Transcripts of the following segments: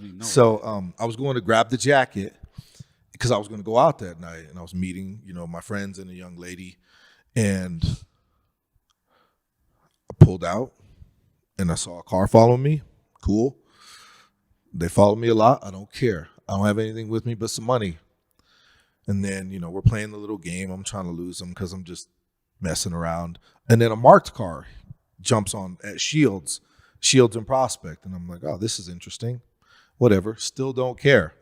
mean, no. So I was going to grab the jacket because I was going to go out that night, and I was meeting, my friends and a young lady, and I pulled out, and I saw a car following me. Cool. They follow me a lot. I don't care. I don't have anything with me but some money. And then, we're playing the little game. I'm trying to lose them because I'm just messing around. And then a marked car jumps on at Shields and Prospect. And I'm like, oh, this is interesting. Whatever. Still don't care.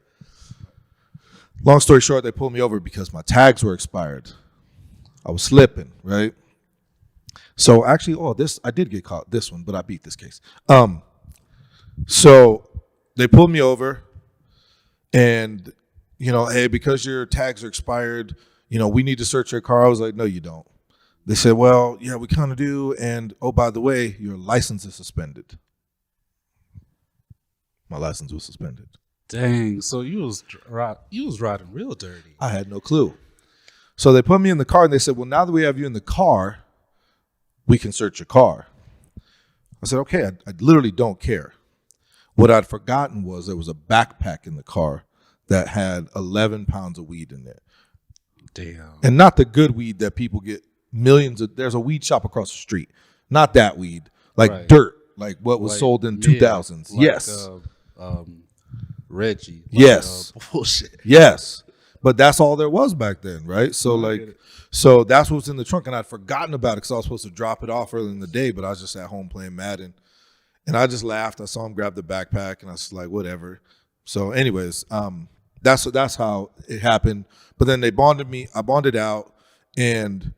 Long story short, they pulled me over because my tags were expired. I was slipping, right? So actually, I did get caught this one, but I beat this case. So they pulled me over and, hey, because your tags are expired, we need to search your car. I was like, no, you don't. They said, well, yeah, we kind of do. And, oh, by the way, your license is suspended. My license was suspended. Dang. So you was riding real dirty. I had no clue. So they put me in the car and they said, well, now that we have you in the car, we can search your car. I said, okay, I literally don't care. What I'd forgotten was there was a backpack in the car that had 11 pounds of weed in there. Damn. And not the good weed that people get millions of. There's a weed shop across the street. Not that weed. Like right. Dirt. Like what was sold in 2000s. Like, yes. Reggie. Like, yes. Bullshit. Yes. But that's all there was back then, right? So so that's what's in the trunk. And I'd forgotten about it because I was supposed to drop it off early in the day, but I was just at home playing Madden. And I just laughed. I saw him grab the backpack, and I was like, whatever. So anyways, that's how it happened. But then they bonded me. I bonded out, and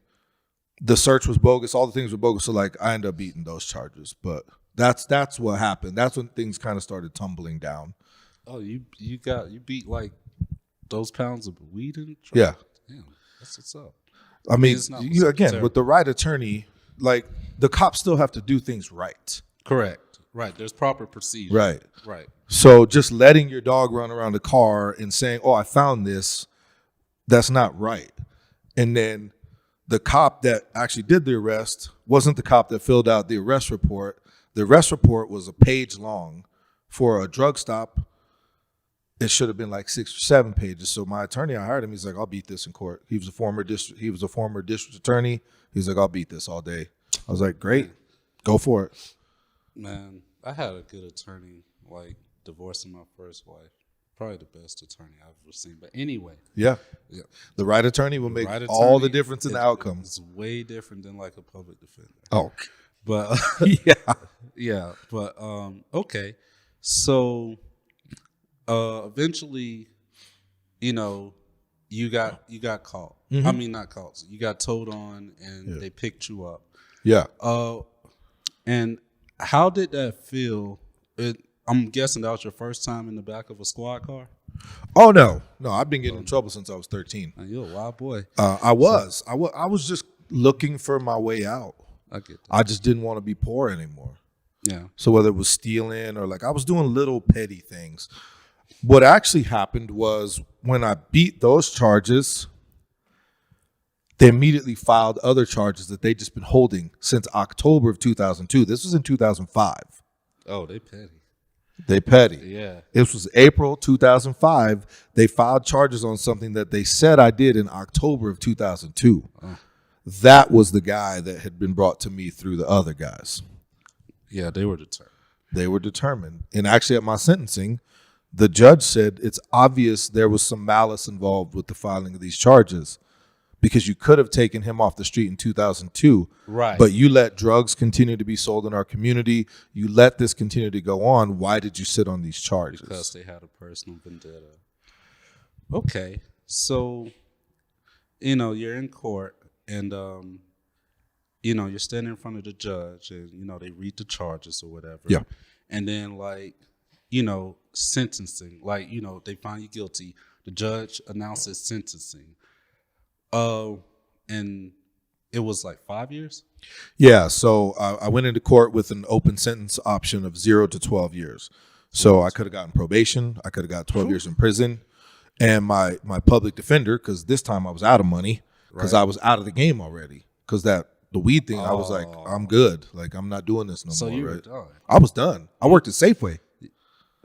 the search was bogus. All the things were bogus. So, I ended up beating those charges. But that's what happened. That's when things kind of started tumbling down. Oh, you beat, those pounds of weed in the truck? Yeah. Damn, that's what's up. I mean with the right attorney, the cops still have to do things right. Correct. Right. There's proper procedure. Right. So just letting your dog run around the car and saying, oh, I found this, that's not right. And then the cop that actually did the arrest wasn't the cop that filled out the arrest report. The arrest report was a page long. For a drug stop, it should have been 6 or 7 pages. So my attorney, I hired him. He's like, I'll beat this in court. He was a former district attorney. He's like, I'll beat this all day. I was like, great, go for it. Man, I had a good attorney, divorcing my first wife. Probably the best attorney I've ever seen. But anyway. Yeah. The right attorney will make all the difference in the outcome. It's way different than a public defender. Oh. But yeah. Yeah. But okay. So eventually, you got caught. Mm-hmm. I mean, not caught. So you got towed on and they picked you up. Yeah. And how did that feel? I'm guessing that was your first time in the back of a squad car? Oh, no. No, I've been getting in trouble since I was 13. You're a wild boy. I was. I was just looking for my way out. I get that. I just didn't want to be poor anymore. Yeah. So whether it was stealing or I was doing little petty things. What actually happened was when I beat those charges, they immediately filed other charges that they'd just been holding since October of 2002. This was in 2005. Oh, they petty. They petty. Yeah. This was April 2005. They filed charges on something that they said I did in October of 2002. Oh. That was the guy that had been brought to me through the other guys. Yeah, they were determined. They were determined. And actually at my sentencing, the judge said it's obvious there was some malice involved with the filing of these charges because you could have taken him off the street in 2002. Right. But you let drugs continue to be sold in our community. You let this continue to go on. Why did you sit on these charges? Because they had a personal vendetta. Okay. So, you're in court and, you're standing in front of the judge and, they read the charges or whatever. Yeah. And then sentencing, they find you guilty. The judge announces sentencing. And it was 5 years? Yeah. So I went into court with an open sentence option of 0 to 12 years. So I could have gotten probation. I could have got 12 years in prison. And my public defender, because this time I was out of money because I was out of the game already. Because the weed thing, I was like, I'm good. I'm not doing this no more. So you right? were done. I was done. I worked at Safeway.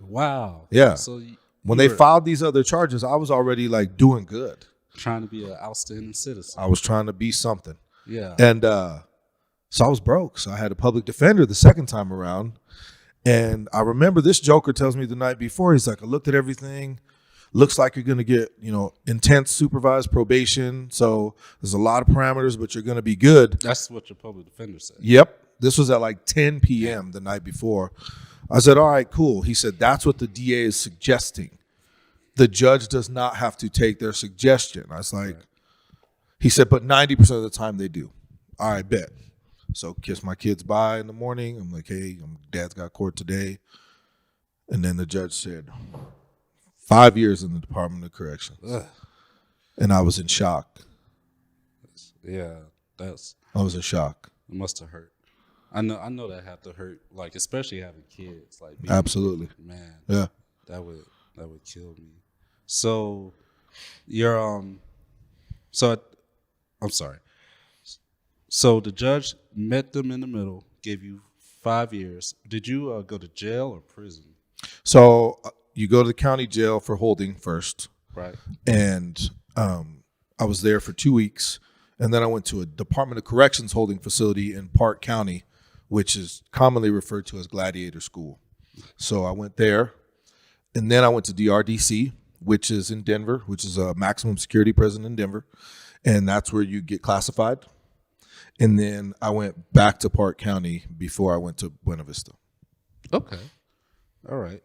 Wow. Yeah. So When they filed these other charges, I was already like doing good. trying to be an outstanding citizen. I was trying to be something. Yeah. And so I was broke. So I had a public defender the second time around. And I remember this joker tells me the night before, he's like, I looked at everything. Looks like you're going to get, intense supervised probation. So there's a lot of parameters, but you're going to be good. That's what your public defender said. Yep. This was at like 10 p.m. the night before. I said, all right, cool. He said, that's what the DA is suggesting. The judge does not have to take their suggestion. I was like, he said, but 90% of the time they do. All right, bet. So kiss my kids bye in the morning. I'm like, hey, dad's got court today. And then the judge said, 5 years in the Department of Corrections. Ugh. And I was in shock. Yeah, I was in shock. It must have hurt. I know that had to hurt, like especially having kids. Like Absolutely, man. Yeah, that would kill me. So you're I'm sorry. So the judge met them in the middle, gave you 5 years. Did you go to jail or prison? So you go to the county jail for holding first, right? And I was there for 2 weeks, and then I went to a Department of Corrections holding facility in Park County, which is commonly referred to as Gladiator School. So I went there, and then I went to DRDC, which is in Denver, which is a maximum security prison in Denver, and that's where you get classified. And then I went back to Park County before I went to Buena Vista. Okay. All right.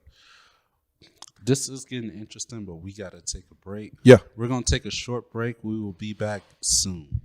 This is getting interesting, but we got to take a break. Yeah. We're going to take a short break. We will be back soon.